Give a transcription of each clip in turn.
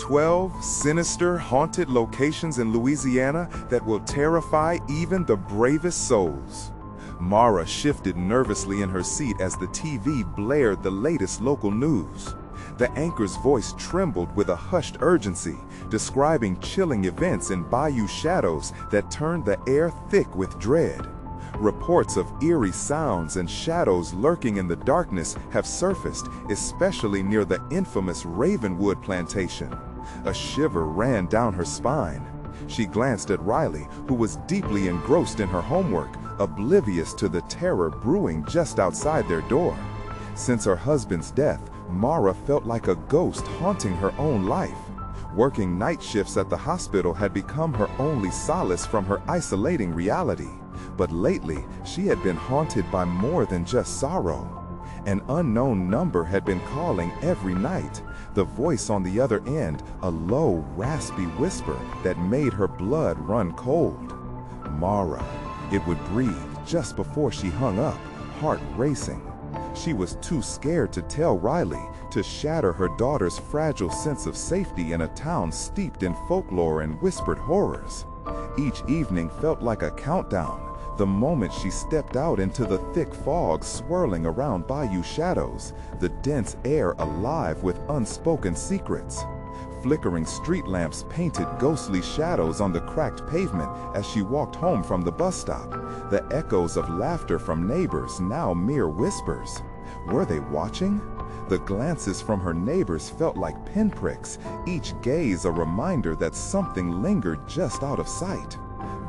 12 sinister, haunted locations in Louisiana that will terrify even the bravest souls. Mara shifted nervously in her seat as the TV blared the latest local news. The anchor's voice trembled with a hushed urgency, describing chilling events in bayou shadows that turned the air thick with dread. Reports of eerie sounds and shadows lurking in the darkness have surfaced, especially near the infamous Ravenwood plantation. A shiver ran down her spine. She glanced at Riley, who was deeply engrossed in her homework, oblivious to the terror brewing just outside their door. Since her husband's death, Mara felt like a ghost haunting her own life. Working night shifts at the hospital had become her only solace from her isolating reality. But lately, she had been haunted by more than just sorrow. An unknown number had been calling every night, the voice on the other end a low, raspy whisper that made her blood run cold. Mara. It would breathe just before she hung up, heart racing. She was too scared to tell Riley, to shatter her daughter's fragile sense of safety in a town steeped in folklore and whispered horrors. Each evening felt like a countdown, the moment she stepped out into the thick fog swirling around bayou shadows, the dense air alive with unspoken secrets. Flickering street lamps painted ghostly shadows on the cracked pavement as she walked home from the bus stop, the echoes of laughter from neighbors now mere whispers. Were they watching? The glances from her neighbors felt like pinpricks, each gaze a reminder that something lingered just out of sight.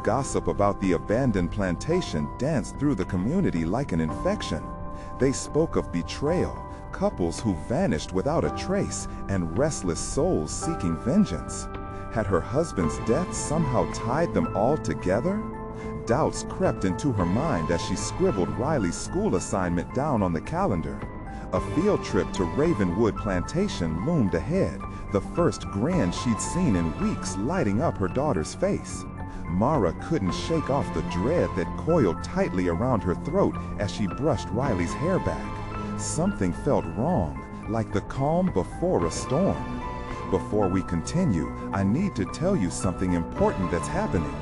Gossip about the abandoned plantation danced through the community like an infection. They spoke of betrayal, couples who vanished without a trace, and restless souls seeking vengeance. Had her husband's death somehow tied them all together? Doubts crept into her mind as she scribbled Riley's school assignment down on the calendar. A field trip to Ravenwood Plantation loomed ahead, the first grand she'd seen in weeks lighting up her daughter's face. Mara couldn't shake off the dread that coiled tightly around her throat as she brushed Riley's hair back. Something felt wrong, like the calm before a storm. Before we continue, I need to tell you something important that's happening.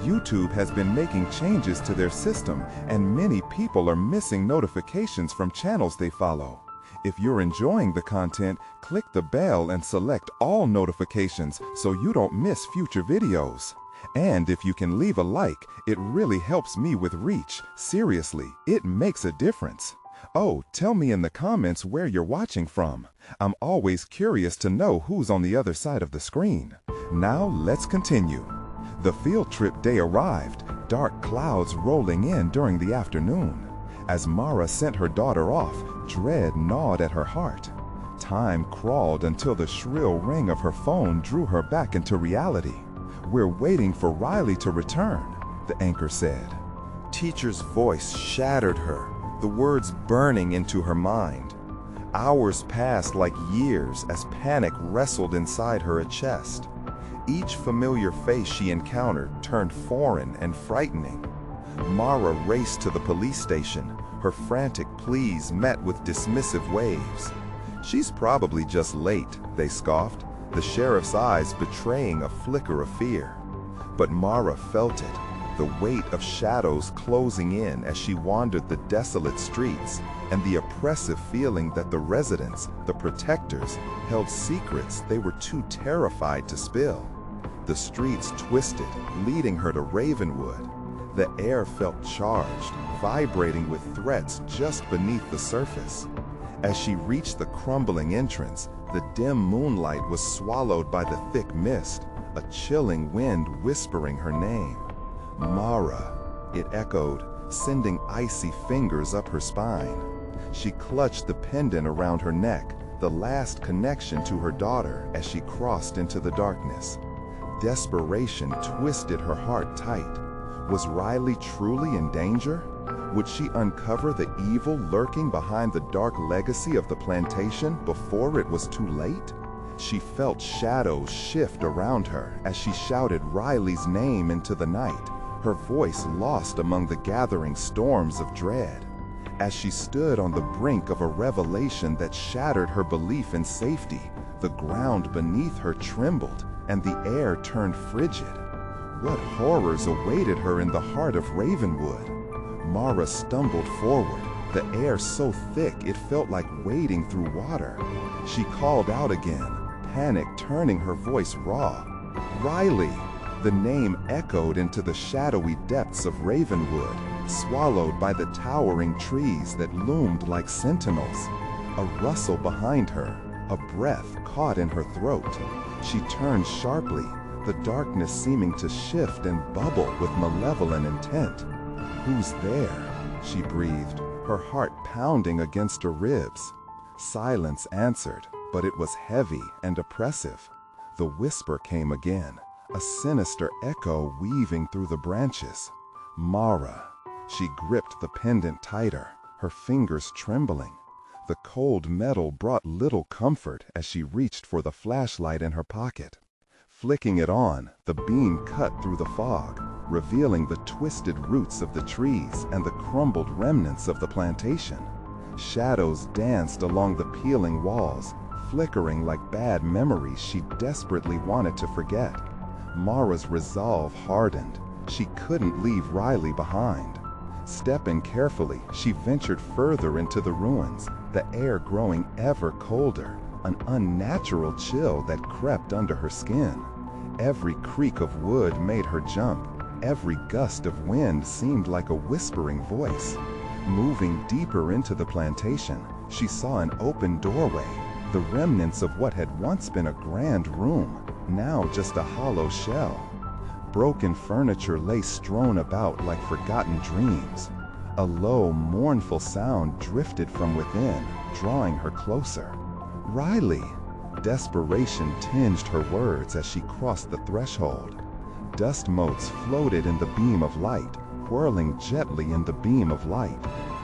YouTube has been making changes to their system, and many people are missing notifications from channels they follow. If you're enjoying the content, click the bell and select all notifications so you don't miss future videos. And if you can leave a like, it really helps me with reach. Seriously, it makes a difference. Oh, tell me in the comments where you're watching from. I'm always curious to know who's on the other side of the screen. Now let's continue. The field trip day arrived, dark clouds rolling in during the afternoon. As Mara sent her daughter off, dread gnawed at her heart. Time crawled until the shrill ring of her phone drew her back into reality. "We're waiting for Riley to return," the anchor said. Teacher's voice shattered her, the words burning into her mind. Hours passed like years as panic wrestled inside her chest. Each familiar face she encountered turned foreign and frightening. Mara raced to the police station, her frantic pleas met with dismissive waves. "She's probably just late," they scoffed, the sheriff's eyes betraying a flicker of fear. But Mara felt it, the weight of shadows closing in as she wandered the desolate streets, and the oppressive feeling that the residents, the protectors, held secrets they were too terrified to spill. The streets twisted, leading her to Ravenwood. The air felt charged, vibrating with threats just beneath the surface. As she reached the crumbling entrance, the dim moonlight was swallowed by the thick mist, a chilling wind whispering her name. "Mara," it echoed, sending icy fingers up her spine. She clutched the pendant around her neck, the last connection to her daughter, as she crossed into the darkness. Desperation twisted her heart tight. Was Riley truly in danger? Would she uncover the evil lurking behind the dark legacy of the plantation before it was too late? She felt shadows shift around her as she shouted Riley's name into the night, her voice lost among the gathering storms of dread. As she stood on the brink of a revelation that shattered her belief in safety, The ground beneath her trembled, and the air turned frigid. What horrors awaited her in the heart of Ravenwood? Mara stumbled forward, the air so thick it felt like wading through water. She called out again, panic turning her voice raw. "Riley!" The name echoed into the shadowy depths of Ravenwood, swallowed by the towering trees that loomed like sentinels. A rustle behind her, a breath caught in her throat. She turned sharply, the darkness seeming to shift and bubble with malevolent intent. "Who's there?" she breathed, her heart pounding against her ribs. Silence answered, but it was heavy and oppressive. The whisper came again, a sinister echo weaving through the branches. "Mara." She gripped the pendant tighter, her fingers trembling. The cold metal brought little comfort as she reached for the flashlight in her pocket. Flicking it on, the beam cut through the fog, revealing the twisted roots of the trees and the crumbled remnants of the plantation. Shadows danced along the peeling walls, flickering like bad memories she desperately wanted to forget. Mara's resolve hardened. She couldn't leave Riley behind. Stepping carefully, she ventured further into the ruins, the air growing ever colder, an unnatural chill that crept under her skin. Every creak of wood made her jump. Every gust of wind seemed like a whispering voice. Moving deeper into the plantation, she saw an open doorway, the remnants of what had once been a grand room, now just a hollow shell. Broken furniture lay strewn about like forgotten dreams. A low, mournful sound drifted from within, drawing her closer. "Riley!" Desperation tinged her words as she crossed the threshold. Dust motes floated in the beam of light, whirling gently in the beam of light,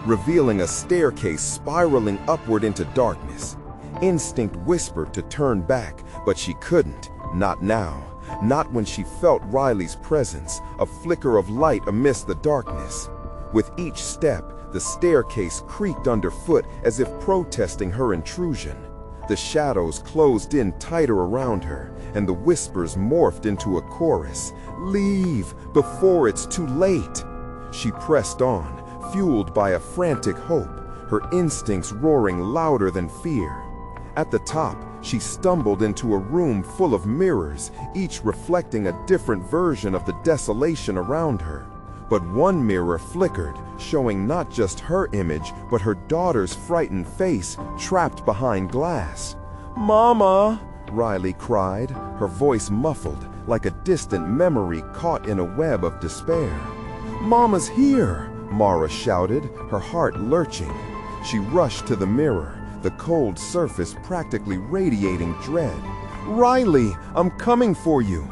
revealing a staircase spiraling upward into darkness. Instinct whispered to turn back, but she couldn't, not now. Not when she felt Riley's presence, a flicker of light amidst the darkness. With each step, the staircase creaked underfoot as if protesting her intrusion. The shadows closed in tighter around her, and the whispers morphed into a chorus. "Leave before it's too late!" She pressed on, fueled by a frantic hope, her instincts roaring louder than fear. At the top, she stumbled into a room full of mirrors, each reflecting a different version of the desolation around her. But one mirror flickered, showing not just her image, but her daughter's frightened face trapped behind glass. "Mama!" Riley cried, her voice muffled, like a distant memory caught in a web of despair. "Mama's here!" Mara shouted, her heart lurching. She rushed to the mirror, the cold surface practically radiating dread. "Riley, I'm coming for you!"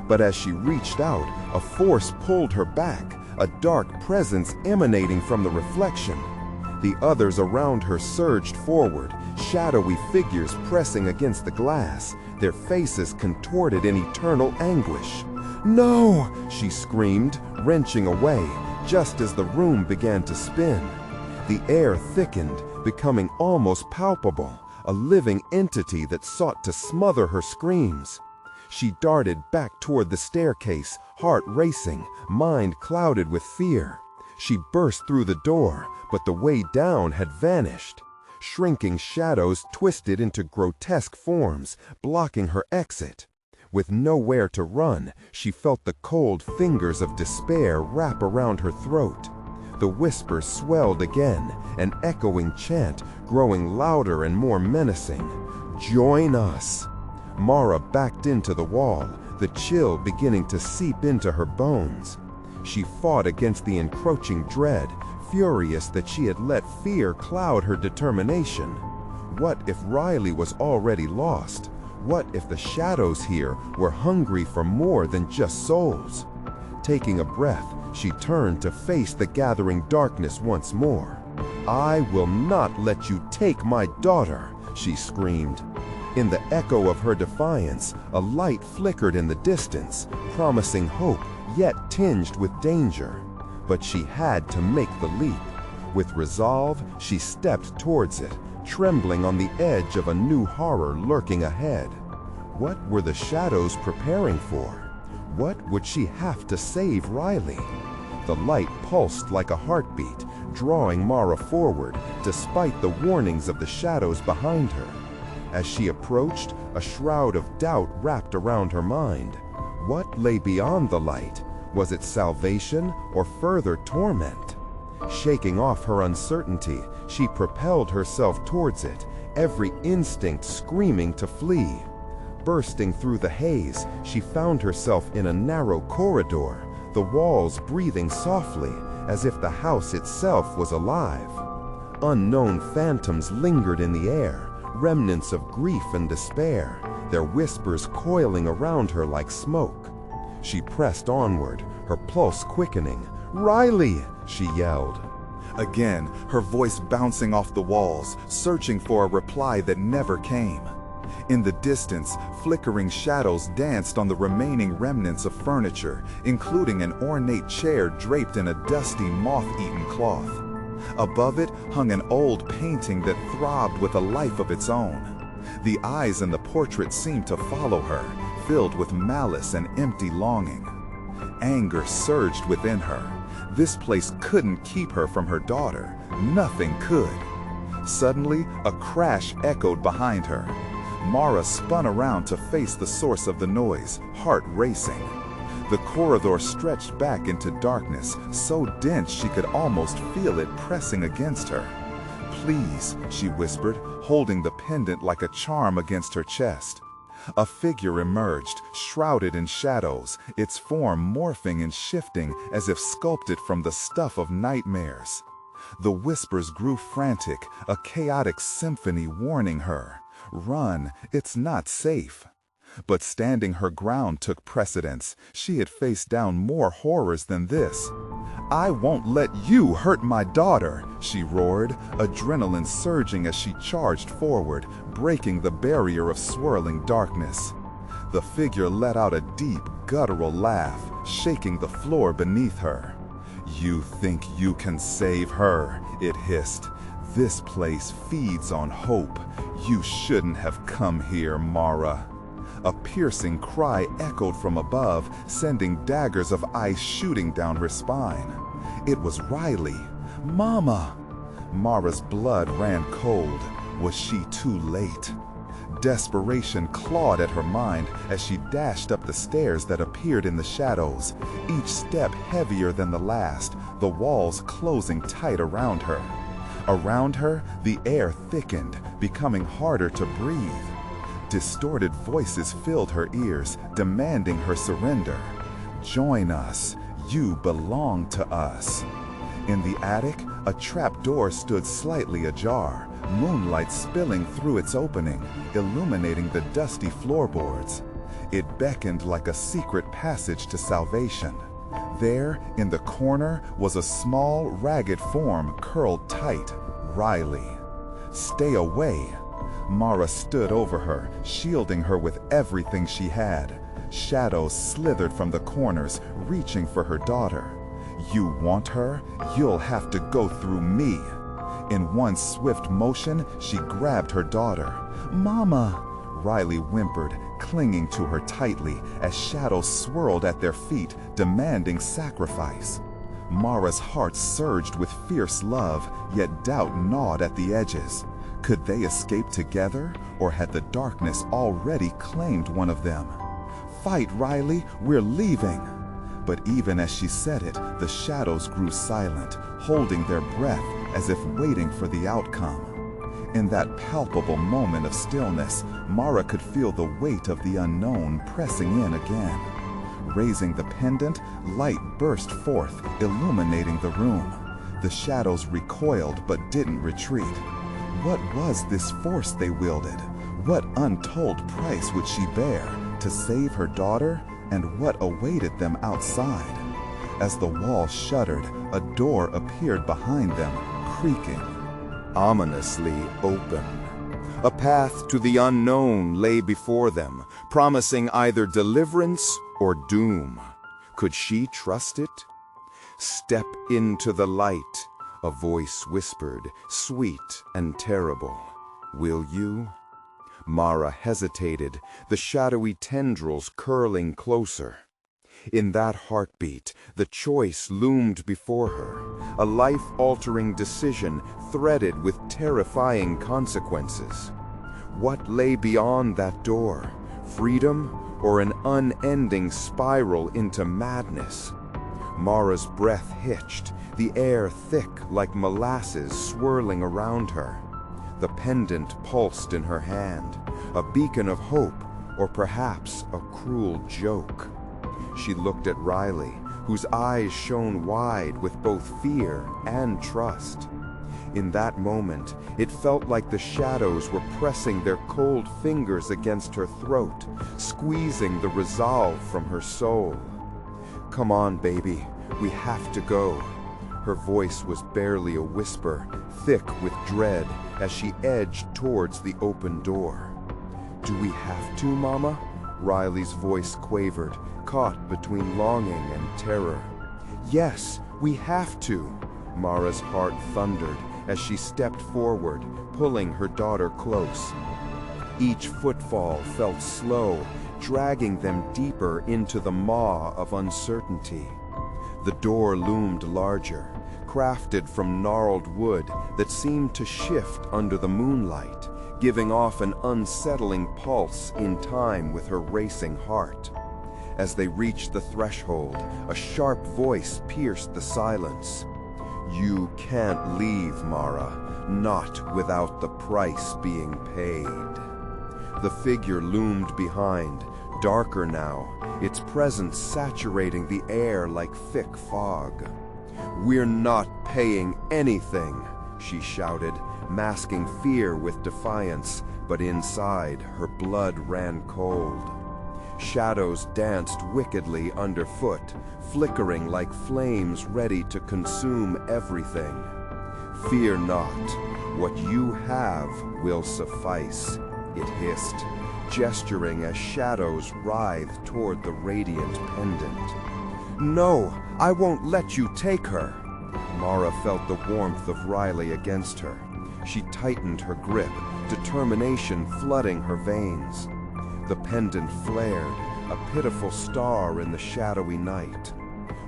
But as she reached out, a force pulled her back, a dark presence emanating from the reflection. The others around her surged forward, shadowy figures pressing against the glass, their faces contorted in eternal anguish. "No!" she screamed, wrenching away, just as the room began to spin. The air thickened, becoming almost palpable, a living entity that sought to smother her screams. She darted back toward the staircase, heart racing, mind clouded with fear. She burst through the door, but the way down had vanished. Shrinking shadows twisted into grotesque forms, blocking her exit. With nowhere to run, she felt the cold fingers of despair wrap around her throat. The whisper swelled again, an echoing chant growing louder and more menacing. "Join us!" Mara backed into the wall, the chill beginning to seep into her bones. She fought against the encroaching dread, furious that she had let fear cloud her determination. What if Riley was already lost? What if the shadows here were hungry for more than just souls? Taking a breath, she turned to face the gathering darkness once more. "I will not let you take my daughter," she screamed. In the echo of her defiance, a light flickered in the distance, promising hope, yet tinged with danger. But she had to make the leap. With resolve, she stepped towards it, trembling on the edge of a new horror lurking ahead. What were the shadows preparing for? What would she have to save Riley? The light pulsed like a heartbeat, drawing Mara forward, despite the warnings of the shadows behind her. As she approached, a shroud of doubt wrapped around her mind. What lay beyond the light? Was it salvation or further torment? Shaking off her uncertainty, she propelled herself towards it, every instinct screaming to flee. Bursting through the haze, she found herself in a narrow corridor, the walls breathing softly, as if the house itself was alive. Unknown phantoms lingered in the air, remnants of grief and despair, their whispers coiling around her like smoke. She pressed onward, her pulse quickening. "Riley!" she yelled. Again, her voice bouncing off the walls, searching for a reply that never came. In the distance, flickering shadows danced on the remaining remnants of furniture, including an ornate chair draped in a dusty, moth-eaten cloth. Above it hung an old painting that throbbed with a life of its own. The eyes in the portrait seemed to follow her, filled with malice and empty longing. Anger surged within her. This place couldn't keep her from her daughter. Nothing could. Suddenly, a crash echoed behind her. Mara spun around to face the source of the noise, heart racing. The corridor stretched back into darkness, so dense she could almost feel it pressing against her. "Please," she whispered, holding the pendant like a charm against her chest. A figure emerged, shrouded in shadows, its form morphing and shifting as if sculpted from the stuff of nightmares. The whispers grew frantic, a chaotic symphony warning her. "Run, it's not safe." But standing her ground took precedence. She had faced down more horrors than this. "I won't let you hurt my daughter," she roared, adrenaline surging as she charged forward, breaking the barrier of swirling darkness. The figure let out a deep, guttural laugh, shaking the floor beneath her. "You think you can save her," it hissed. "This place feeds on hope. You shouldn't have come here, Mara." A piercing cry echoed from above, sending daggers of ice shooting down her spine. It was Riley. "Mama!" Mara's blood ran cold. Was she too late? Desperation clawed at her mind as she dashed up the stairs that appeared in the shadows, each step heavier than the last, the walls closing tight around her. Around her, the air thickened, becoming harder to breathe. Distorted voices filled her ears, demanding her surrender. "Join us. You belong to us." In the attic, a trap door stood slightly ajar, moonlight spilling through its opening, illuminating the dusty floorboards. It beckoned like a secret passage to salvation. There, in the corner, was a small, ragged form curled tight. Riley. "Stay away." Mara stood over her, shielding her with everything she had. Shadows slithered from the corners, reaching for her daughter. "You want her? You'll have to go through me." In one swift motion, she grabbed her daughter. "Mama!" Riley whimpered, clinging to her tightly as shadows swirled at their feet, demanding sacrifice. Mara's heart surged with fierce love, yet doubt gnawed at the edges. Could they escape together, or had the darkness already claimed one of them? "Fight, Riley, we're leaving." But even as she said it, the shadows grew silent, holding their breath as if waiting for the outcome. In that palpable moment of stillness, Mara could feel the weight of the unknown pressing in again. Raising the pendant, light burst forth, illuminating the room. The shadows recoiled but didn't retreat. What was this force they wielded? What untold price would she bear to save her daughter? And what awaited them outside? As the wall shuddered, a door appeared behind them, creaking. Ominously open. A path to the unknown lay before them, promising either deliverance or doom. Could she trust it? "Step into the light," a voice whispered, sweet and terrible. Will you? Mara hesitated, the shadowy tendrils curling closer. In that heartbeat, the choice loomed before her, a life-altering decision threaded with terrifying consequences. What lay beyond that door? Freedom or an unending spiral into madness? Mara's breath hitched, the air thick like molasses swirling around her. The pendant pulsed in her hand, a beacon of hope, or perhaps a cruel joke. She looked at Riley, whose eyes shone wide with both fear and trust. In that moment, it felt like the shadows were pressing their cold fingers against her throat, squeezing the resolve from her soul. "Come on, baby, we have to go." Her voice was barely a whisper, thick with dread, as she edged towards the open door. "Do we have to, Mama?" Riley's voice quavered, caught between longing and terror. "Yes, we have to," Mara's heart thundered as she stepped forward, pulling her daughter close. Each footfall felt slow, dragging them deeper into the maw of uncertainty. The door loomed larger, crafted from gnarled wood that seemed to shift under the moonlight, giving off an unsettling pulse in time with her racing heart. As they reached the threshold, a sharp voice pierced the silence. "You can't leave, Mara, not without the price being paid." The figure loomed behind, darker now, its presence saturating the air like thick fog. "We're not paying anything," she shouted, masking fear with defiance, but inside her blood ran cold. Shadows danced wickedly underfoot, flickering like flames ready to consume everything. "Fear not, what you have will suffice," it hissed, gesturing as shadows writhed toward the radiant pendant. "No, I won't let you take her." Mara felt the warmth of Riley against her. She tightened her grip, determination flooding her veins. The pendant flared, a pitiful star in the shadowy night.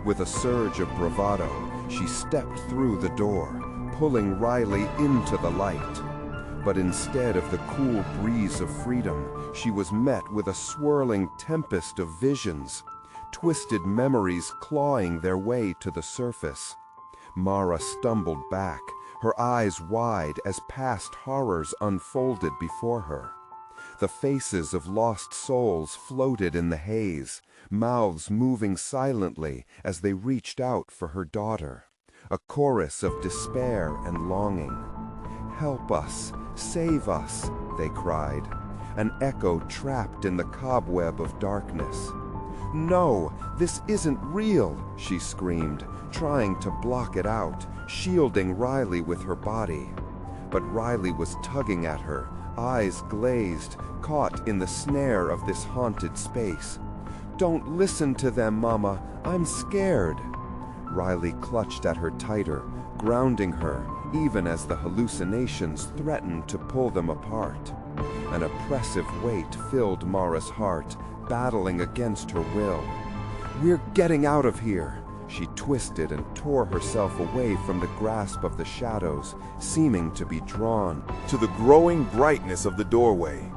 With a surge of bravado, she stepped through the door, pulling Riley into the light. But instead of the cool breeze of freedom, she was met with a swirling tempest of visions, twisted memories clawing their way to the surface. Mara stumbled back, her eyes wide as past horrors unfolded before her. The faces of lost souls floated in the haze, mouths moving silently as they reached out for her daughter, a chorus of despair and longing. "Help us, save us," they cried, an echo trapped in the cobweb of darkness. "No, this isn't real," she screamed, trying to block it out, shielding Riley with her body. But Riley was tugging at her, eyes glazed, caught in the snare of this haunted space. "Don't listen to them, Mama. I'm scared." Riley clutched at her tighter, grounding her, even as the hallucinations threatened to pull them apart. An oppressive weight filled Mara's heart, battling against her will. "We're getting out of here." She twisted and tore herself away from the grasp of the shadows, seeming to be drawn to the growing brightness of the doorway.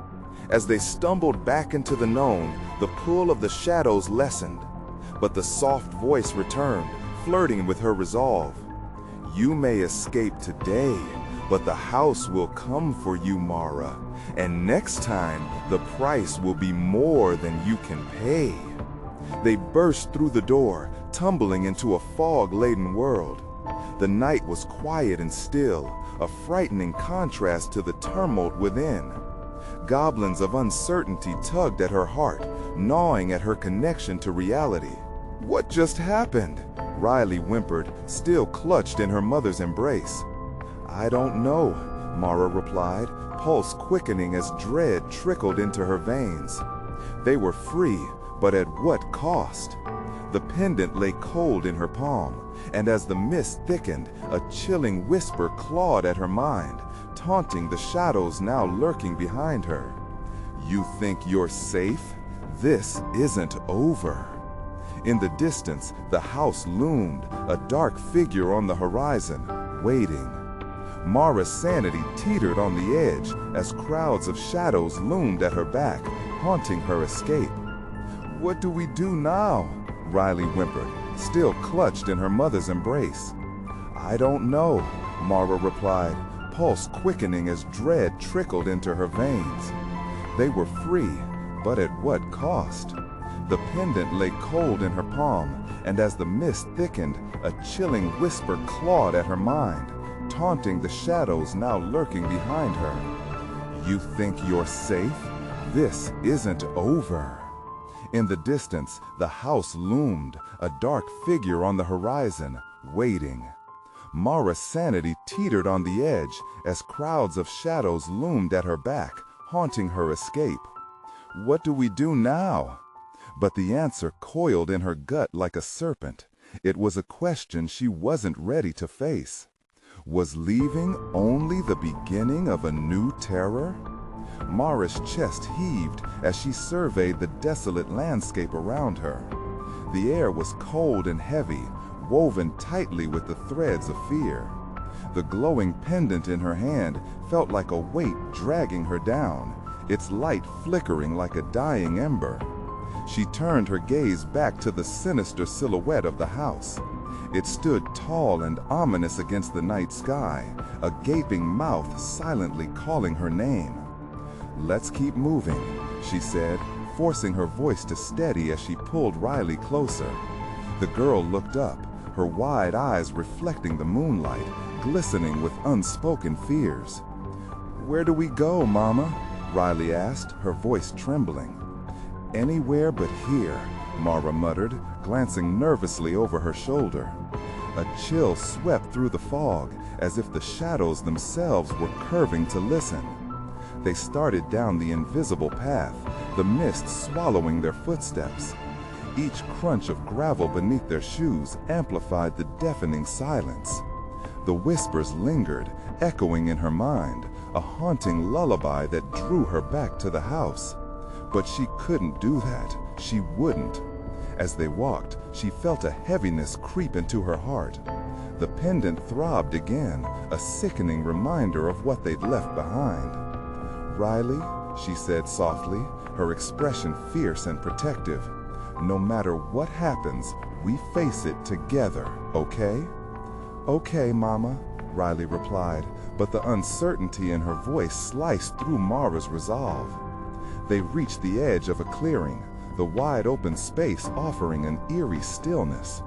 As they stumbled back into the known, the pull of the shadows lessened, but the soft voice returned, flirting with her resolve. "You may escape today, but the house will come for you, Mara, and next time the price will be more than you can pay." They burst through the door, tumbling into a fog-laden world. The night was quiet and still, a frightening contrast to the tumult within. Goblins of uncertainty tugged at her heart, gnawing at her connection to reality. "What just happened?" Riley whimpered, still clutched in her mother's embrace. "I don't know," Mara replied, pulse quickening as dread trickled into her veins. They were free, but at what cost? The pendant lay cold in her palm, and as the mist thickened, a chilling whisper clawed at her mind, taunting the shadows now lurking behind her. "You think you're safe? This isn't over." In the distance, the house loomed, a dark figure on the horizon, waiting. Mara's sanity teetered on the edge as crowds of shadows loomed at her back, haunting her escape. "What do we do now?" Riley whimpered, still clutched in her mother's embrace. "I don't know," Mara replied, pulse quickening as dread trickled into her veins. They were free, but at what cost? The pendant lay cold in her palm, and as the mist thickened, a chilling whisper clawed at her mind, taunting the shadows now lurking behind her. "You think you're safe? This isn't over." In the distance, the house loomed, a dark figure on the horizon, waiting. Mara's sanity teetered on the edge as crowds of shadows loomed at her back, haunting her escape. What do we do now? But the answer coiled in her gut like a serpent. It was a question she wasn't ready to face. Was leaving only the beginning of a new terror? Mara's chest heaved as she surveyed the desolate landscape around her. The air was cold and heavy, woven tightly with the threads of fear. The glowing pendant in her hand felt like a weight dragging her down, its light flickering like a dying ember. She turned her gaze back to the sinister silhouette of the house. It stood tall and ominous against the night sky, a gaping mouth silently calling her name. "Let's keep moving," she said, forcing her voice to steady as she pulled Riley closer. The girl looked up, her wide eyes reflecting the moonlight, glistening with unspoken fears. "Where do we go, Mama?" Riley asked, her voice trembling. "Anywhere but here," Mara muttered, glancing nervously over her shoulder. A chill swept through the fog, as if the shadows themselves were curving to listen. They started down the invisible path, the mist swallowing their footsteps. Each crunch of gravel beneath their shoes amplified the deafening silence. The whispers lingered, echoing in her mind, a haunting lullaby that drew her back to the house. But she couldn't do that. She wouldn't. As they walked, she felt a heaviness creep into her heart. The pendant throbbed again, a sickening reminder of what they'd left behind. "Riley," she said softly, her expression fierce and protective, "no matter what happens, we face it together, okay?" "Okay, Mama," Riley replied, but the uncertainty in her voice sliced through Mara's resolve. They reached the edge of a clearing, the wide open space offering an eerie stillness.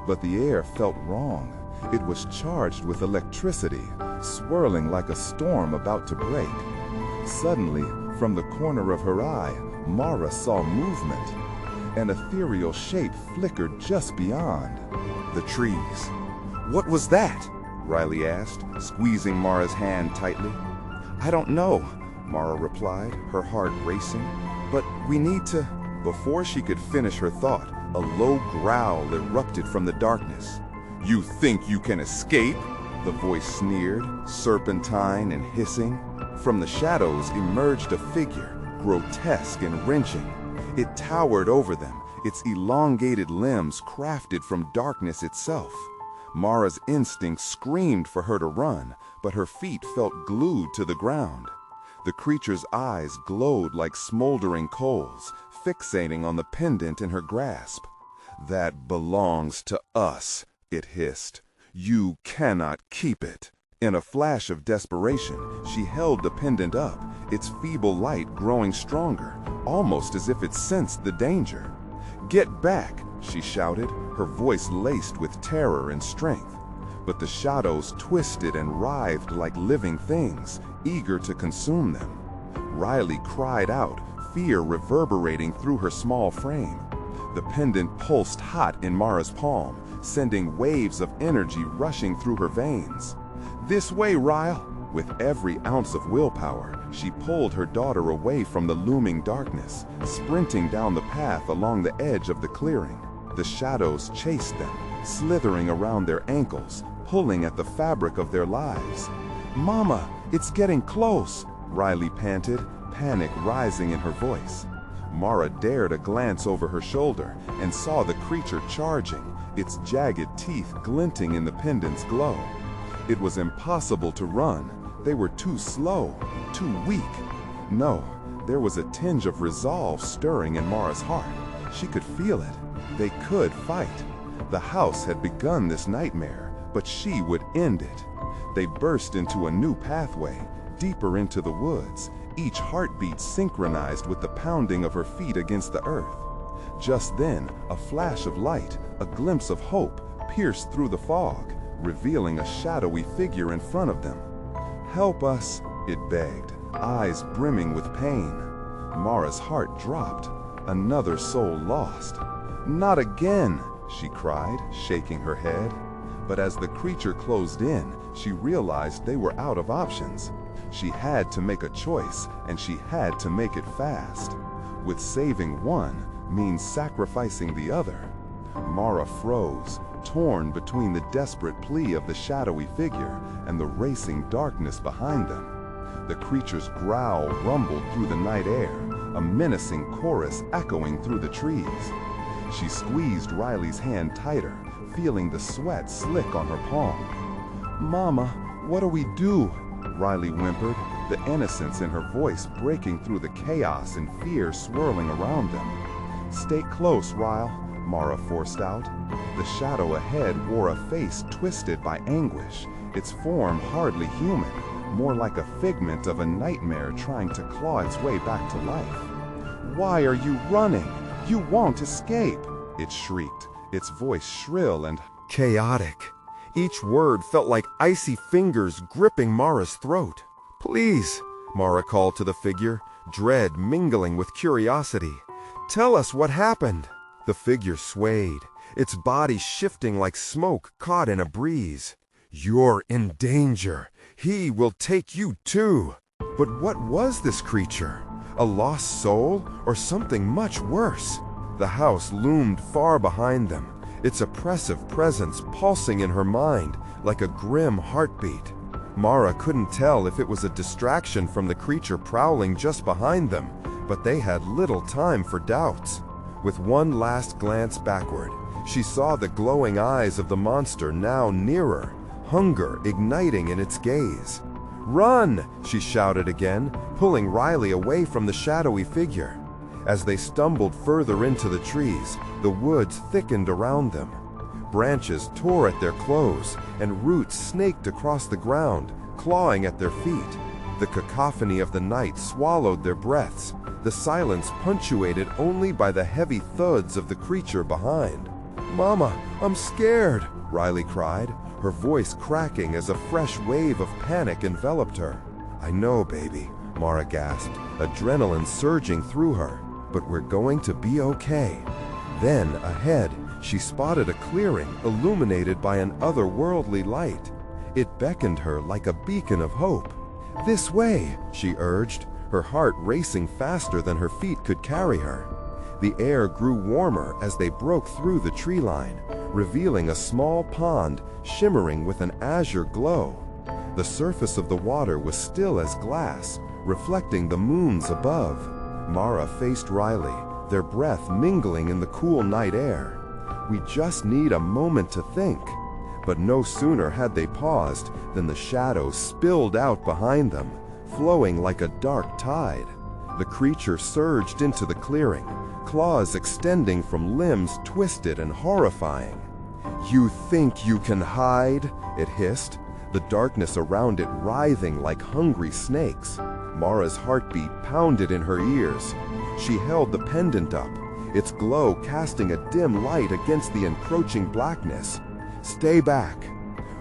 But the air felt wrong. It was charged with electricity, swirling like a storm about to break. Suddenly, from the corner of her eye, Mara saw movement. An ethereal shape flickered just beyond. The trees. "What was that?" Riley asked, squeezing Mara's hand tightly. "I don't know," Mara replied, her heart racing. "But we need to—" Before she could finish her thought, a low growl erupted from the darkness. "You think you can escape?" The voice sneered, serpentine and hissing. From the shadows emerged a figure, grotesque and wrenching. It towered over them, its elongated limbs crafted from darkness itself. Mara's instinct screamed for her to run, but her feet felt glued to the ground. The creature's eyes glowed like smoldering coals, fixating on the pendant in her grasp. "That belongs to us," it hissed. "You cannot keep it." In a flash of desperation, she held the pendant up, its feeble light growing stronger, almost as if it sensed the danger. "Get back!" she shouted, her voice laced with terror and strength. But the shadows twisted and writhed like living things, eager to consume them. Riley cried out, fear reverberating through her small frame. The pendant pulsed hot in Mara's palm, sending waves of energy rushing through her veins. "This way, Ryle!" With every ounce of willpower, she pulled her daughter away from the looming darkness, sprinting down the path along the edge of the clearing. The shadows chased them, slithering around their ankles, pulling at the fabric of their lives. "Mama!" It's getting close, Riley panted, panic rising in her voice. Mara dared a glance over her shoulder and saw the creature charging, its jagged teeth glinting in the pendant's glow. It was impossible to run. They were too slow, too weak. No, there was a tinge of resolve stirring in Mara's heart. She could feel it. They could fight. The house had begun this nightmare, but she would end it. They burst into a new pathway, deeper into the woods, each heartbeat synchronized with the pounding of her feet against the earth. Just then, a flash of light, a glimpse of hope, pierced through the fog, revealing a shadowy figure in front of them. "Help us," it begged, eyes brimming with pain. Mara's heart dropped. Another soul lost. "Not again," she cried, shaking her head. But as the creature closed in, she realized they were out of options. She had to make a choice, and she had to make it fast. With saving one means sacrificing the other. Mara froze, torn between the desperate plea of the shadowy figure and the racing darkness behind them. The creature's growl rumbled through the night air, a menacing chorus echoing through the trees. She squeezed Riley's hand tighter, feeling the sweat slick on her palm. "Mama, what do we do?" Riley whimpered, the innocence in her voice breaking through the chaos and fear swirling around them. "Stay close, Ryle," Mara forced out. The shadow ahead wore a face twisted by anguish, its form hardly human, more like a figment of a nightmare trying to claw its way back to life. "Why are you running? You won't escape!" it shrieked, its voice shrill and Chaotic. Each word felt like icy fingers gripping Mara's throat. "Please," Mara called to the figure, dread mingling with curiosity. "Tell us what happened." The figure swayed, its body shifting like smoke caught in a breeze. "You're in danger. He will take you too." But what was this creature? A lost soul or something much worse? The house loomed far behind them, its oppressive presence pulsing in her mind like a grim heartbeat. Mara couldn't tell if it was a distraction from the creature prowling just behind them, but they had little time for doubts. With one last glance backward, she saw the glowing eyes of the monster now nearer, hunger igniting in its gaze. "Run!" she shouted again, pulling Riley away from the shadowy figure. As they stumbled further into the trees, the woods thickened around them. Branches tore at their clothes, and roots snaked across the ground, clawing at their feet. The cacophony of the night swallowed their breaths, the silence punctuated only by the heavy thuds of the creature behind. "Mama, I'm scared," Riley cried, her voice cracking as a fresh wave of panic enveloped her. "I know, baby," Mara gasped, adrenaline surging through her. "But we're going to be okay." Then, ahead, she spotted a clearing illuminated by an otherworldly light. It beckoned her like a beacon of hope. "This way," she urged, her heart racing faster than her feet could carry her. The air grew warmer as they broke through the tree line, revealing a small pond shimmering with an azure glow. The surface of the water was still as glass, reflecting the moons above. Mara faced Riley, their breath mingling in the cool night air. "We just need a moment to think." But no sooner had they paused than the shadows spilled out behind them, flowing like a dark tide. The creature surged into the clearing, claws extending from limbs twisted and horrifying. "You think you can hide?" it hissed, the darkness around it writhing like hungry snakes. Mara's heartbeat pounded in her ears. She held the pendant up, its glow casting a dim light against the encroaching blackness. "Stay back."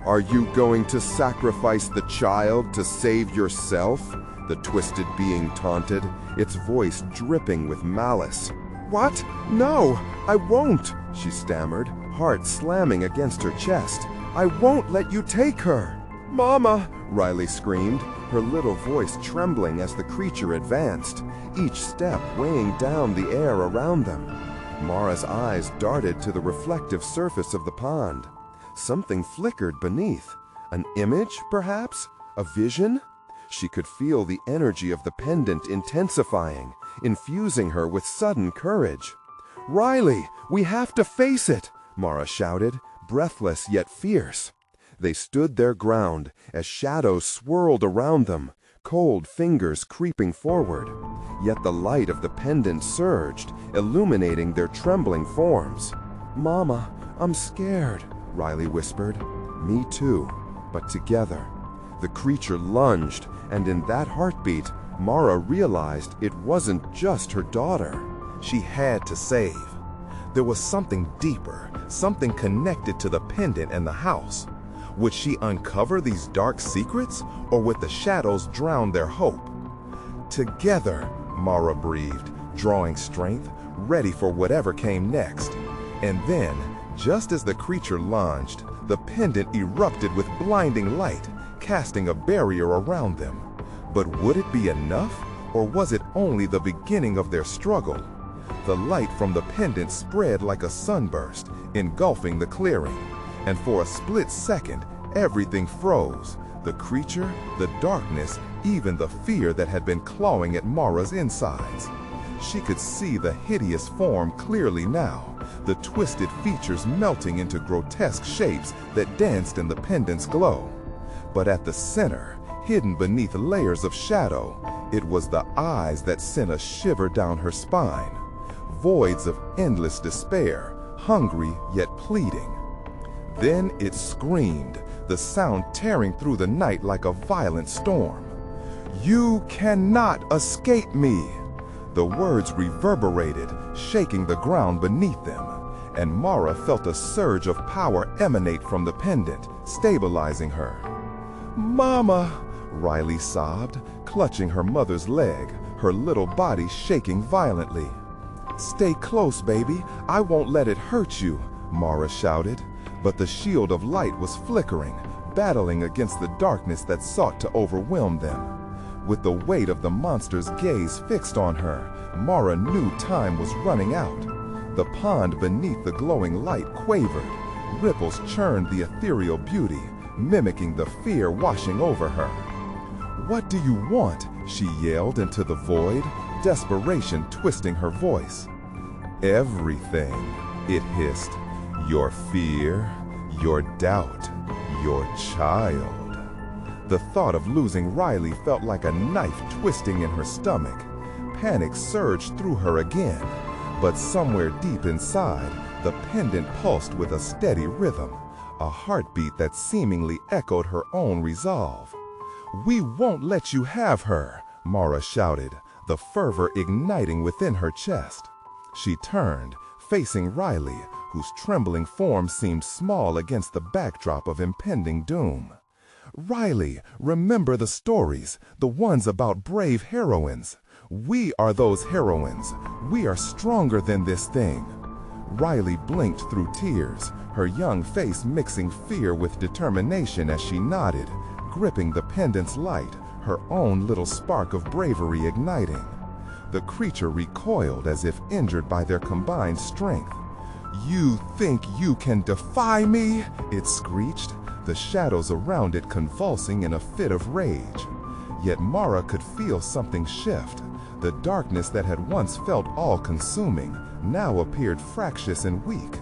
"Are you going to sacrifice the child to save yourself?" the twisted being taunted, its voice dripping with malice. "What? No, I won't," she stammered, heart slamming against her chest. "I won't let you take her." "Mama!" Riley screamed, her little voice trembling as the creature advanced, each step weighing down the air around them. Mara's eyes darted to the reflective surface of the pond. Something flickered beneath. An image, perhaps? A vision? She could feel the energy of the pendant intensifying, infusing her with sudden courage. "Riley, we have to face it!" Mara shouted, breathless yet fierce. They stood their ground as shadows swirled around them, cold fingers creeping forward. Yet the light of the pendant surged, illuminating their trembling forms. "Mama, I'm scared," Riley whispered. "Me too, but together." The creature lunged, and in that heartbeat, Mara realized it wasn't just her daughter. She had to save. There was something deeper, something connected to the pendant and the house. Would she uncover these dark secrets, or would the shadows drown their hope? "Together," Mara breathed, drawing strength, ready for whatever came next. And then, just as the creature lunged, the pendant erupted with blinding light, casting a barrier around them. But would it be enough, or was it only the beginning of their struggle? The light from the pendant spread like a sunburst, engulfing the clearing. And for a split second, everything froze. The creature, the darkness, even the fear that had been clawing at Mara's insides. She could see the hideous form clearly now, the twisted features melting into grotesque shapes that danced in the pendant's glow. But at the center, hidden beneath layers of shadow, it was the eyes that sent a shiver down her spine. Voids of endless despair, hungry yet pleading. Then it screamed, the sound tearing through the night like a violent storm. "You cannot escape me!" The words reverberated, shaking the ground beneath them, and Mara felt a surge of power emanate from the pendant, stabilizing her. "Mama!" Riley sobbed, clutching her mother's leg, her little body shaking violently. "Stay close, baby. I won't let it hurt you," Mara shouted. But the shield of light was flickering, battling against the darkness that sought to overwhelm them. With the weight of the monster's gaze fixed on her, Mara knew time was running out. The pond beneath the glowing light quavered. Ripples churned the ethereal beauty, mimicking the fear washing over her. "What do you want?" she yelled into the void, desperation twisting her voice. "Everything," it hissed. "Your fear, your doubt, your child." The thought of losing Riley felt like a knife twisting in her stomach. Panic surged through her again, but somewhere deep inside, the pendant pulsed with a steady rhythm, a heartbeat that seemingly echoed her own resolve. "We won't let you have her," Mara shouted, the fervor igniting within her chest. She turned, facing Riley, whose trembling form seemed small against the backdrop of impending doom. "Riley, remember the stories, the ones about brave heroines. We are those heroines. We are stronger than this thing." Riley blinked through tears, her young face mixing fear with determination as she nodded, gripping the pendant's light, her own little spark of bravery igniting. The creature recoiled as if injured by their combined strength. "You think you can defy me?" it screeched, the shadows around it convulsing in a fit of rage. Yet Mara could feel something shift. The darkness that had once felt all-consuming now appeared fractious and weak.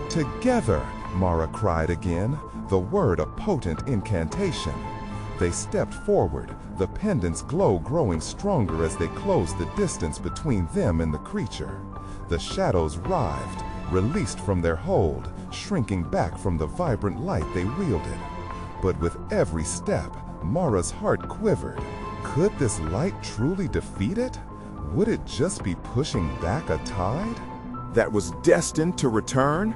"Together," Mara cried again, the word a potent incantation. They stepped forward, the pendant's glow growing stronger as they closed the distance between them and the creature. The shadows writhed, released from their hold, shrinking back from the vibrant light they wielded. But with every step, Mara's heart quivered. Could this light truly defeat it? Would it just be pushing back a tide that was destined to return?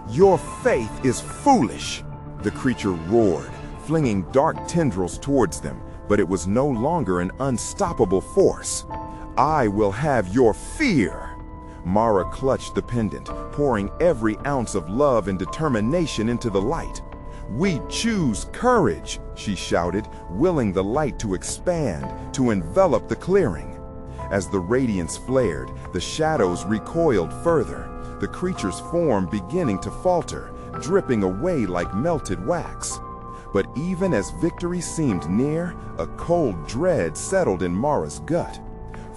"Your faith is foolish," the creature roared, flinging dark tendrils towards them, but it was no longer an unstoppable force. "I will have your fear." Mara clutched the pendant, pouring every ounce of love and determination into the light. "We choose courage," she shouted, willing the light to expand, to envelop the clearing. As the radiance flared, the shadows recoiled further, the creature's form beginning to falter, dripping away like melted wax. But even as victory seemed near, a cold dread settled in Mara's gut.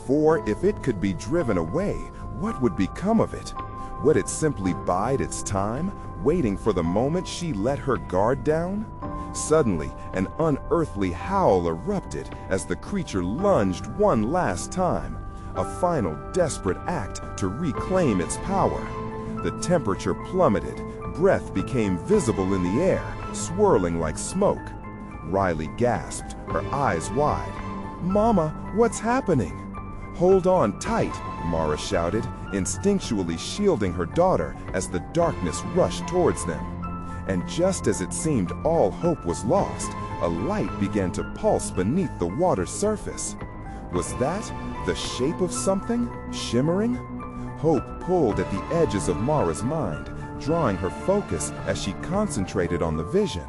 For if it could be driven away, what would become of it? Would it simply bide its time, waiting for the moment she let her guard down? Suddenly, an unearthly howl erupted as the creature lunged one last time, a final desperate act to reclaim its power. The temperature plummeted, breath became visible in the air, swirling like smoke. Riley gasped, her eyes wide. "Mama, what's happening?" "Hold on tight," Mara shouted, instinctually shielding her daughter as the darkness rushed towards them. And just as it seemed all hope was lost, a light began to pulse beneath the water's surface. Was that the shape of something, shimmering? Hope pulled at the edges of Mara's mind, drawing her focus as she concentrated on the vision.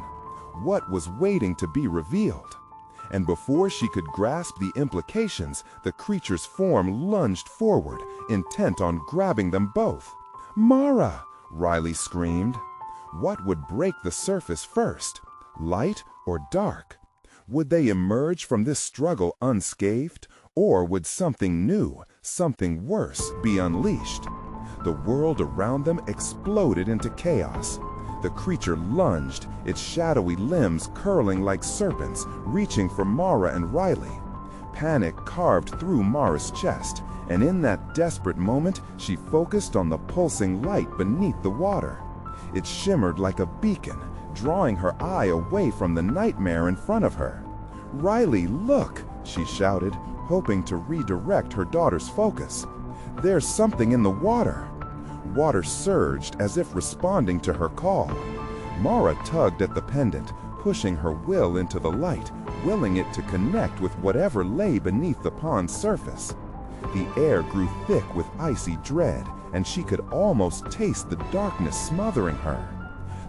What was waiting to be revealed? And before she could grasp the implications, the creature's form lunged forward, intent on grabbing them both. "Mara!" Riley screamed. What would break the surface first? Light or dark? Would they emerge from this struggle unscathed, or would something new, something worse, be unleashed? The world around them exploded into chaos. The creature lunged, its shadowy limbs curling like serpents, reaching for Mara and Riley. Panic carved through Mara's chest, and in that desperate moment, she focused on the pulsing light beneath the water. It shimmered like a beacon, drawing her eye away from the nightmare in front of her. "Riley, look!" she shouted, hoping to redirect her daughter's focus. "There's something in the water." Water surged as if responding to her call. Mara tugged at the pendant, pushing her will into the light, willing it to connect with whatever lay beneath the pond's surface. The air grew thick with icy dread, and she could almost taste the darkness smothering her.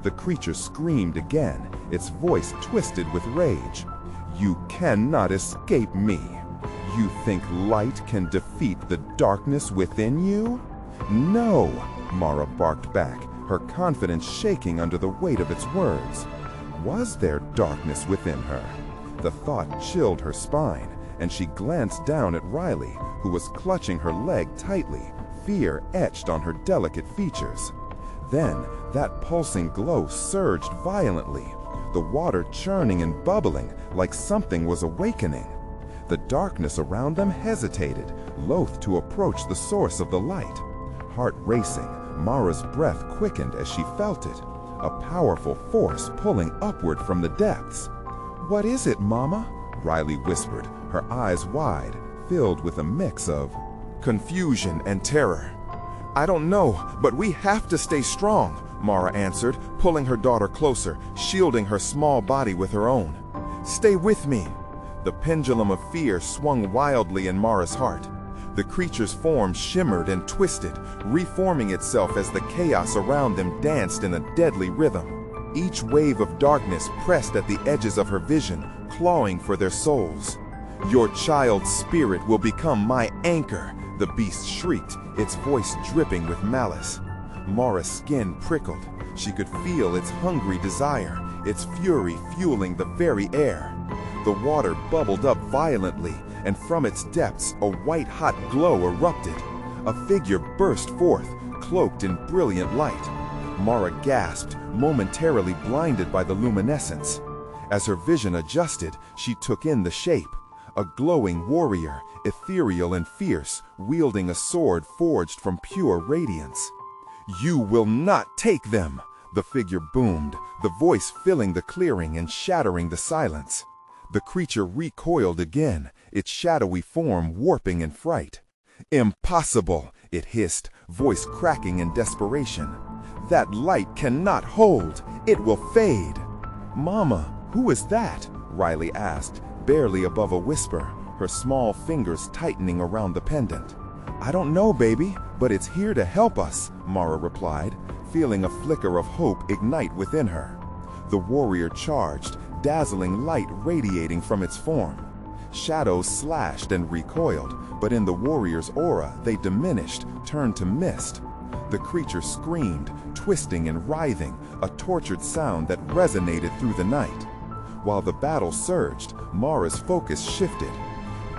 The creature screamed again, its voice twisted with rage. "You cannot escape me. You think light can defeat the darkness within you?" "No," Mara barked back, her confidence shaking under the weight of its words. Was there darkness within her? The thought chilled her spine, and she glanced down at Riley, who was clutching her leg tightly, fear etched on her delicate features. Then, that pulsing glow surged violently, the water churning and bubbling like something was awakening. The darkness around them hesitated, loath to approach the source of the light. Heart racing, Mara's breath quickened as she felt it, a powerful force pulling upward from the depths. "What is it, Mama?" Riley whispered, her eyes wide, filled with a mix of confusion and terror. "I don't know, but we have to stay strong," Mara answered, pulling her daughter closer, shielding her small body with her own. "Stay with me." The pendulum of fear swung wildly in Mara's heart. The creature's form shimmered and twisted, reforming itself as the chaos around them danced in a deadly rhythm. Each wave of darkness pressed at the edges of her vision, clawing for their souls. "Your child's spirit will become my anchor," the beast shrieked, its voice dripping with malice. Mara's skin prickled. She could feel its hungry desire, its fury fueling the very air. The water bubbled up violently, and from its depths a white-hot glow erupted. A figure burst forth, cloaked in brilliant light. Mara gasped, momentarily blinded by the luminescence. As her vision adjusted, she took in the shape. A glowing warrior, ethereal and fierce, wielding a sword forged from pure radiance. "You will not take them!" the figure boomed, the voice filling the clearing and shattering the silence. The creature recoiled again, its shadowy form warping in fright. "Impossible!" it hissed, voice cracking in desperation. "That light cannot hold! It will fade!" "Mama, who is that?" Riley asked, barely above a whisper, her small fingers tightening around the pendant. "I don't know, baby, but it's here to help us," Mara replied, feeling a flicker of hope ignite within her. The warrior charged, dazzling light radiating from its form. Shadows slashed and recoiled, but in the warrior's aura they diminished, turned to mist. The creature screamed, twisting and writhing, a tortured sound that resonated through the night. While the battle surged, Mara's focus shifted.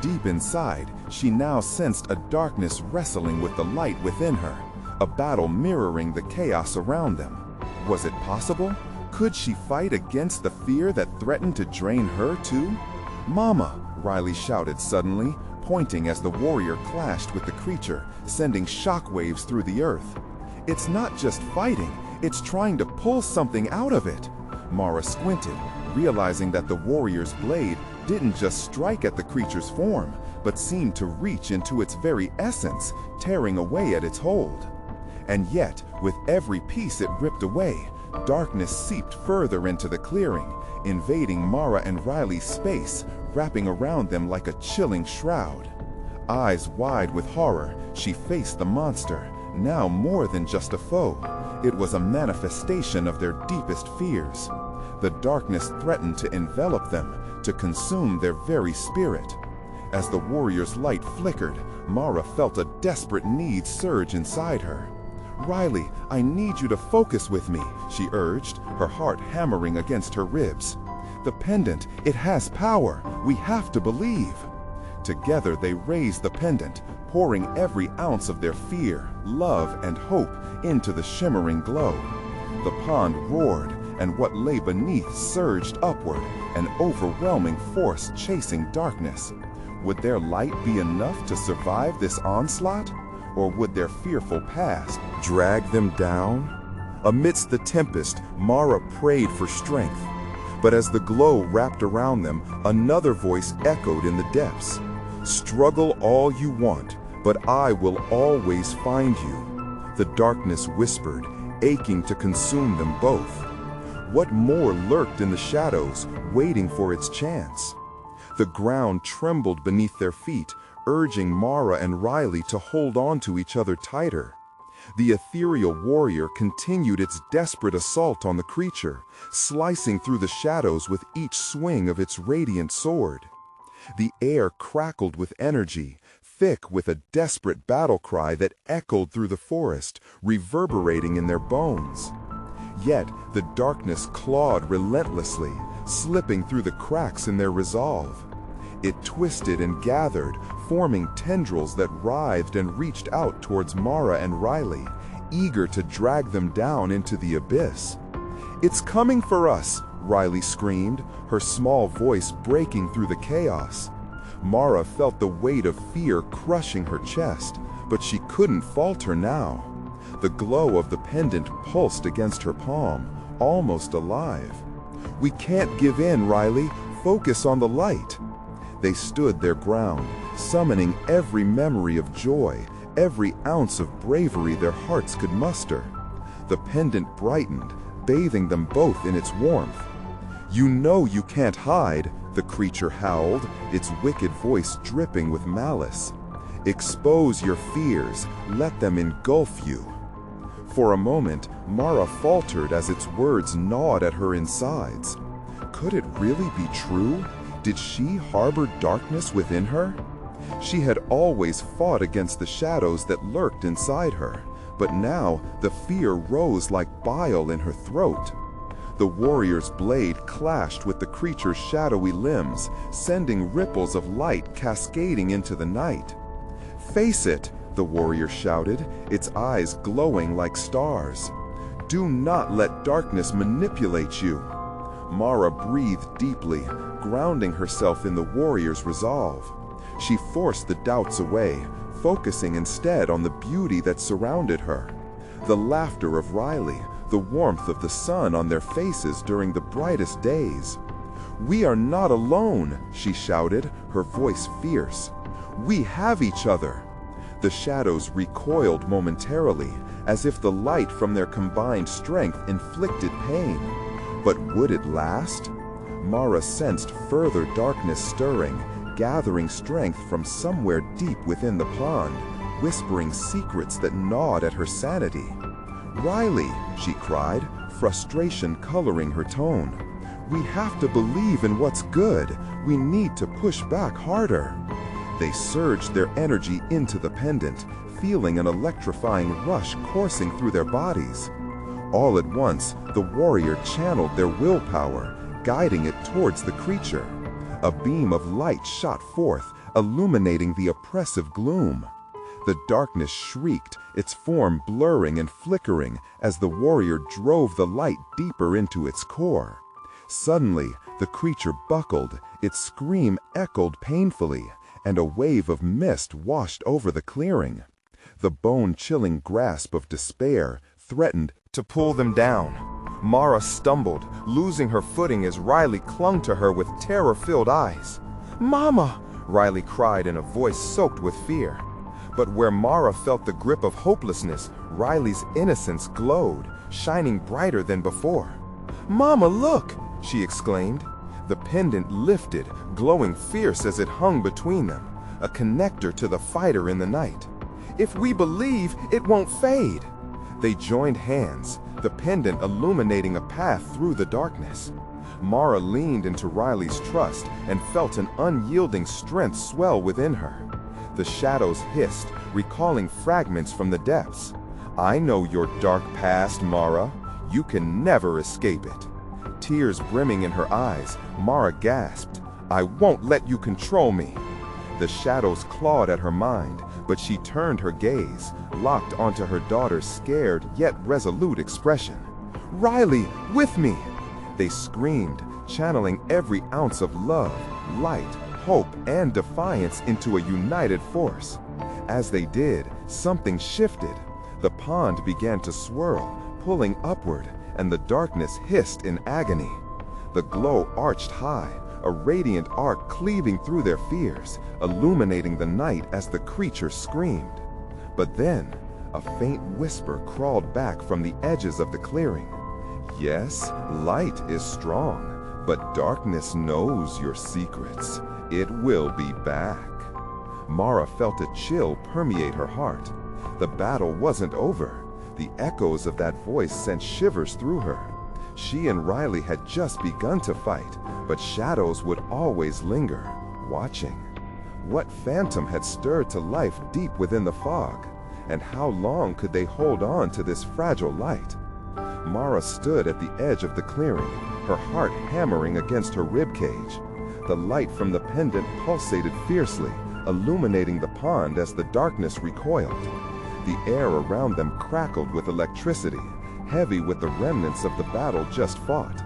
Deep inside, she now sensed a darkness wrestling with the light within her, a battle mirroring the chaos around them. Was it possible? Could she fight against the fear that threatened to drain her too? "Mama!" Riley shouted suddenly, pointing as the warrior clashed with the creature, sending shockwaves through the earth. "It's not just fighting, it's trying to pull something out of it." Mara squinted, realizing that the warrior's blade didn't just strike at the creature's form, but seemed to reach into its very essence, tearing away at its hold. And yet, with every piece it ripped away, darkness seeped further into the clearing, invading Mara and Riley's space, wrapping around them like a chilling shroud. Eyes wide with horror, she faced the monster, now more than just a foe. It was a manifestation of their deepest fears. The darkness threatened to envelop them, to consume their very spirit. As the warrior's light flickered, Mara felt a desperate need surge inside her. "Riley, I need you to focus with me," she urged, her heart hammering against her ribs. "The pendant, it has power. We have to believe." Together they raised the pendant, pouring every ounce of their fear, love, and hope into the shimmering glow. The pond roared, and what lay beneath surged upward, an overwhelming force chasing darkness. Would their light be enough to survive this onslaught? Or would their fearful past drag them down? Amidst the tempest, Mara prayed for strength. But as the glow wrapped around them, another voice echoed in the depths. "Struggle all you want, but I will always find you," the darkness whispered, aching to consume them both. What more lurked in the shadows, waiting for its chance? The ground trembled beneath their feet, urging Mara and Riley to hold on to each other tighter. The ethereal warrior continued its desperate assault on the creature, slicing through the shadows with each swing of its radiant sword. The air crackled with energy, thick with a desperate battle cry that echoed through the forest, reverberating in their bones. Yet the darkness clawed relentlessly, slipping through the cracks in their resolve. It twisted and gathered, forming tendrils that writhed and reached out towards Mara and Riley, eager to drag them down into the abyss. "It's coming for us!" Riley screamed, her small voice breaking through the chaos. Mara felt the weight of fear crushing her chest, but she couldn't falter now. The glow of the pendant pulsed against her palm, almost alive. "We can't give in, Riley. Focus on the light." They stood their ground, summoning every memory of joy, every ounce of bravery their hearts could muster. The pendant brightened, bathing them both in its warmth. "You know you can't hide," the creature howled, its wicked voice dripping with malice. "Expose your fears, let them engulf you." For a moment, Mara faltered as its words gnawed at her insides. Could it really be true? Did she harbor darkness within her? She had always fought against the shadows that lurked inside her, but now the fear rose like bile in her throat. The warrior's blade clashed with the creature's shadowy limbs, sending ripples of light cascading into the night. "Face it!" the warrior shouted, its eyes glowing like stars. "Do not let darkness manipulate you." Mara breathed deeply, grounding herself in the warrior's resolve. She forced the doubts away, focusing instead on the beauty that surrounded her. The laughter of Riley, the warmth of the sun on their faces during the brightest days. "We are not alone," she shouted, her voice fierce. "We have each other." The shadows recoiled momentarily, as if the light from their combined strength inflicted pain. But would it last? Mara sensed further darkness stirring, gathering strength from somewhere deep within the pond, whispering secrets that gnawed at her sanity. "Riley," she cried, frustration coloring her tone. "We have to believe in what's good. We need to push back harder." They surged their energy into the pendant, feeling an electrifying rush coursing through their bodies. All at once, the warrior channeled their willpower, guiding it towards the creature. A beam of light shot forth, illuminating the oppressive gloom. The darkness shrieked, its form blurring and flickering as the warrior drove the light deeper into its core. Suddenly, the creature buckled, its scream echoed painfully, and a wave of mist washed over the clearing. The bone-chilling grasp of despair threatened to pull them down. Mara stumbled, losing her footing as Riley clung to her with terror-filled eyes. "Mama!" Riley cried in a voice soaked with fear. But where Mara felt the grip of hopelessness, Riley's innocence glowed, shining brighter than before. "Mama, look!" she exclaimed. The pendant lifted, glowing fierce as it hung between them, a connector to the fighter in the night. "If we believe, it won't fade." They joined hands, the pendant illuminating a path through the darkness. Mara leaned into Riley's trust and felt an unyielding strength swell within her. The shadows hissed, recalling fragments from the depths. "I know your dark past, Mara. You can never escape it." Tears brimming in her eyes, Mara gasped, "I won't let you control me." The shadows clawed at her mind, but she turned her gaze, locked onto her daughter's scared yet resolute expression. "Riley, with me!" They screamed, channeling every ounce of love, light, hope, and defiance into a united force. As they did, something shifted. The pond began to swirl, pulling upward, and the darkness hissed in agony. The glow arched high, a radiant arc cleaving through their fears, illuminating the night as the creature screamed. But then, a faint whisper crawled back from the edges of the clearing. "Yes, light is strong, but darkness knows your secrets. It will be back." Mara felt a chill permeate her heart. The battle wasn't over. The echoes of that voice sent shivers through her. She and Riley had just begun to fight, but shadows would always linger, watching. What phantom had stirred to life deep within the fog? And how long could they hold on to this fragile light? Mara stood at the edge of the clearing, her heart hammering against her ribcage. The light from the pendant pulsated fiercely, illuminating the pond as the darkness recoiled. The air around them crackled with electricity, heavy with the remnants of the battle just fought.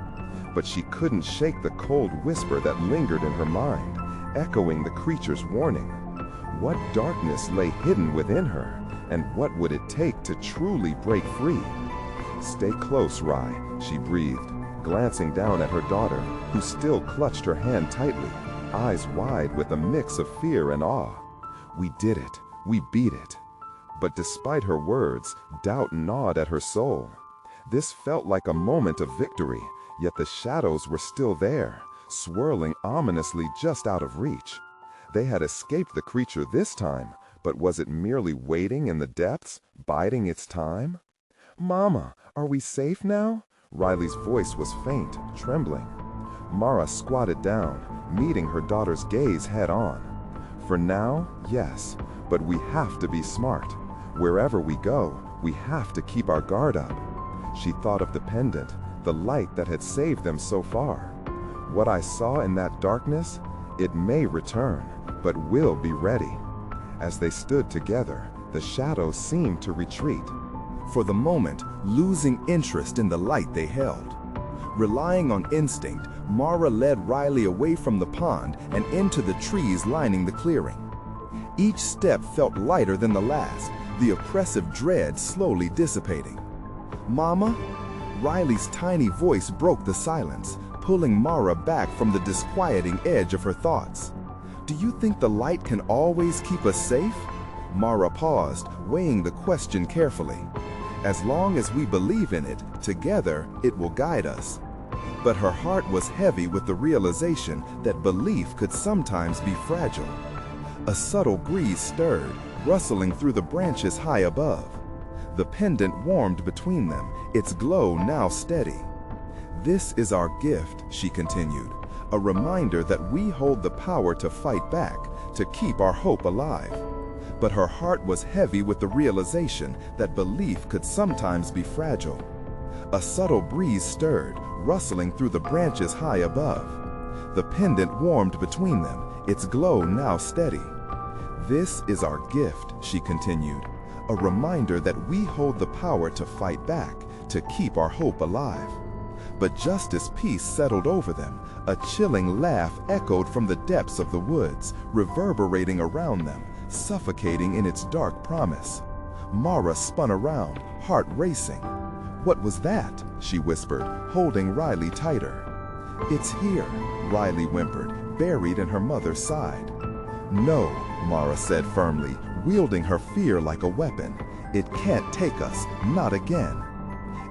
But she couldn't shake the cold whisper that lingered in her mind, echoing the creature's warning. What darkness lay hidden within her, and what would it take to truly break free? "Stay close, Rye," she breathed, glancing down at her daughter, who still clutched her hand tightly, eyes wide with a mix of fear and awe. "We did it. We beat it." But despite her words, doubt gnawed at her soul. This felt like a moment of victory, yet the shadows were still there, swirling ominously just out of reach. They had escaped the creature this time, but was it merely waiting in the depths, biding its time? "Mama, are we safe now?" Riley's voice was faint, trembling. Mara squatted down, meeting her daughter's gaze head on. "For now, yes, but we have to be smart. Wherever we go, we have to keep our guard up." She thought of the pendant, the light that had saved them so far. "What I saw in that darkness, it may return, but we'll be ready." As they stood together, the shadows seemed to retreat, for the moment losing interest in the light they held. Relying on instinct, Mara led Riley away from the pond and into the trees lining the clearing. Each step felt lighter than the last, the oppressive dread slowly dissipating. "Mama?" Riley's tiny voice broke the silence, pulling Mara back from the disquieting edge of her thoughts. "Do you think the light can always keep us safe?" Mara paused, weighing the question carefully. "As long as we believe in it, together it will guide us." But her heart was heavy with the realization that belief could sometimes be fragile. A subtle breeze stirred, rustling through the branches high above. The pendant warmed between them, its glow now steady. "This is our gift," she continued, "a reminder that we hold the power to fight back, to keep our hope alive." But her heart was heavy with the realization that belief could sometimes be fragile. A subtle breeze stirred, rustling through the branches high above. The pendant warmed between them, its glow now steady. "This is our gift," she continued, "a reminder that we hold the power to fight back, to keep our hope alive." But just as peace settled over them, a chilling laugh echoed from the depths of the woods, reverberating around them, suffocating in its dark promise. Mara spun around, heart racing. "What was that?" she whispered, holding Riley tighter. "It's here," Riley whimpered, buried in her mother's side. "No," Mara said firmly, wielding her fear like a weapon. "It can't take us, not again."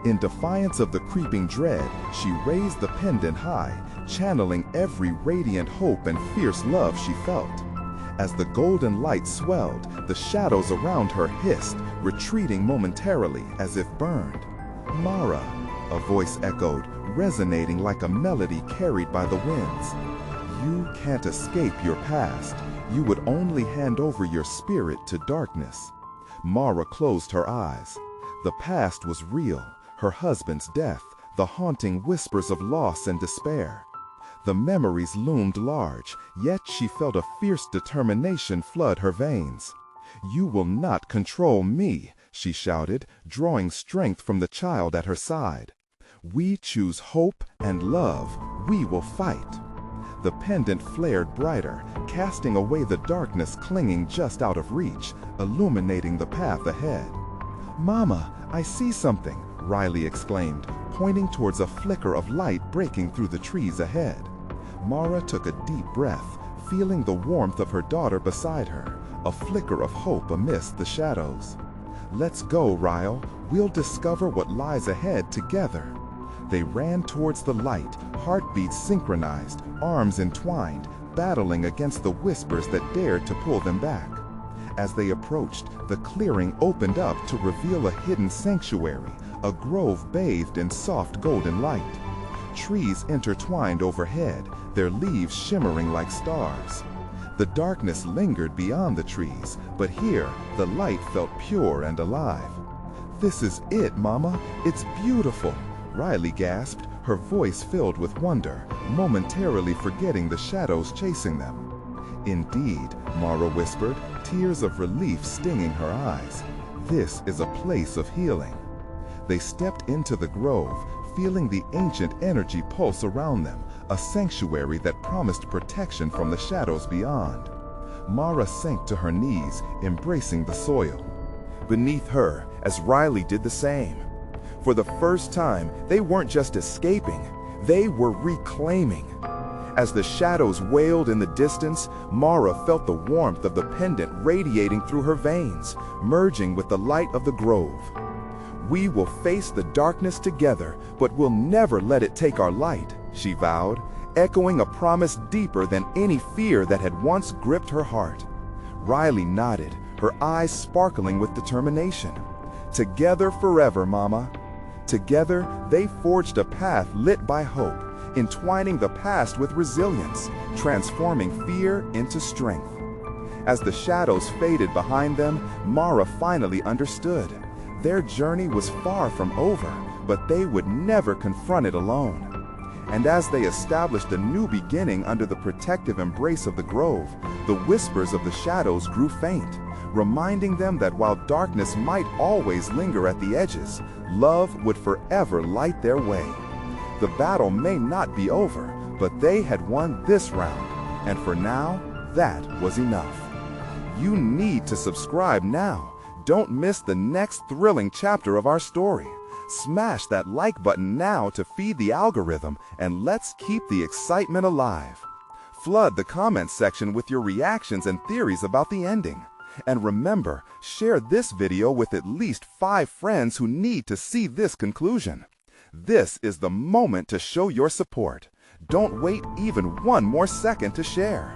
In defiance of the creeping dread, she raised the pendant high, channeling every radiant hope and fierce love she felt. As the golden light swelled, the shadows around her hissed, retreating momentarily as if burned. "Mara," a voice echoed, resonating like a melody carried by the winds. "You can't escape your past. You would only hand over your spirit to darkness." Mara closed her eyes. The past was real, her husband's death, the haunting whispers of loss and despair. The memories loomed large, yet she felt a fierce determination flood her veins. "You will not control me," she shouted, drawing strength from the child at her side. "We choose hope and love. We will fight." The pendant flared brighter, casting away the darkness clinging just out of reach, illuminating the path ahead. "Mama, I see something," Riley exclaimed, pointing towards a flicker of light breaking through the trees ahead. Mara took a deep breath, feeling the warmth of her daughter beside her, a flicker of hope amidst the shadows. "Let's go, Ryle. We'll discover what lies ahead together." They ran towards the light, heartbeats synchronized, arms entwined, battling against the whispers that dared to pull them back. As they approached, the clearing opened up to reveal a hidden sanctuary, a grove bathed in soft golden light. Trees intertwined overhead, their leaves shimmering like stars. The darkness lingered beyond the trees, but here the light felt pure and alive. "This is it, Mama. It's beautiful," Riley gasped, her voice filled with wonder, momentarily forgetting the shadows chasing them. "Indeed," Mara whispered, tears of relief stinging her eyes. "This is a place of healing." They stepped into the grove, feeling the ancient energy pulse around them, a sanctuary that promised protection from the shadows beyond. Mara sank to her knees, embracing the soil. Beneath her, as Riley did the same. For the first time, they weren't just escaping, they were reclaiming. As the shadows wailed in the distance, Mara felt the warmth of the pendant radiating through her veins, merging with the light of the grove. "We will face the darkness together, but we'll never let it take our light," she vowed, echoing a promise deeper than any fear that had once gripped her heart. Riley nodded, her eyes sparkling with determination. "Together forever, Mama." Together, they forged a path lit by hope, entwining the past with resilience, transforming fear into strength. As the shadows faded behind them, Mara finally understood. Their journey was far from over, but they would never confront it alone. And as they established a new beginning under the protective embrace of the grove, the whispers of the shadows grew faint, reminding them that while darkness might always linger at the edges, love would forever light their way. The battle may not be over, but they had won this round, and for now, that was enough. You need to subscribe now. Don't miss the next thrilling chapter of our story. Smash that like button now to feed the algorithm, and let's keep the excitement alive. Flood the comments section with your reactions and theories about the ending. And remember, share this video with at least 5 friends who need to see this conclusion. This is the moment to show your support. Don't wait even one more second to share.